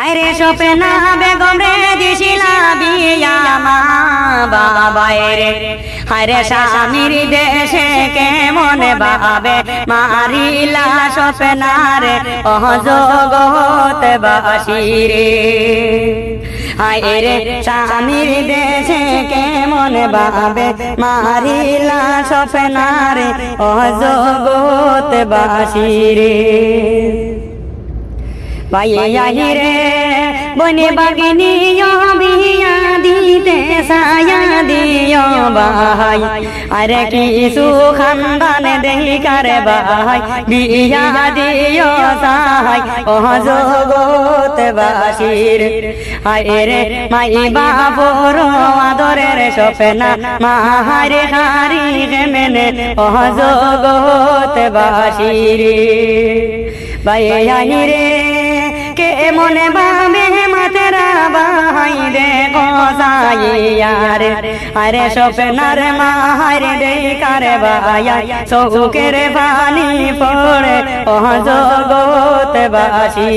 আরে স্বপ্না বেগম রে দিছিলা বিয়া মা বাবায় রে আরে স্বামীর দেশে কেমন ভাবে মারিলা স্বপ্না রে অজগত বাসি রে আয় রে স্বামীর দেশে কেমন ভাবে মারিলা স্বপ্না রে অজগত বাসি রে ভাইয়া রে বনে বাগিনী বিয়া দিতে সায়া দিও ভাই আরে কিছু খানদান দেখার ভাই বিয়া দিও সাই অজগত বাসির আয় রে মাই বাবর আদরের স্বপ্না মাহারে হারি মেনে অজগত বাসির ভাইয়া রে কে মনে বাবে মাতেরা বাহাই দে গোসাইয়ার আরে স্বপ্নার মাহার দেখার ভাইয়া চৌকের পানি পড়ে অজগত বাসি।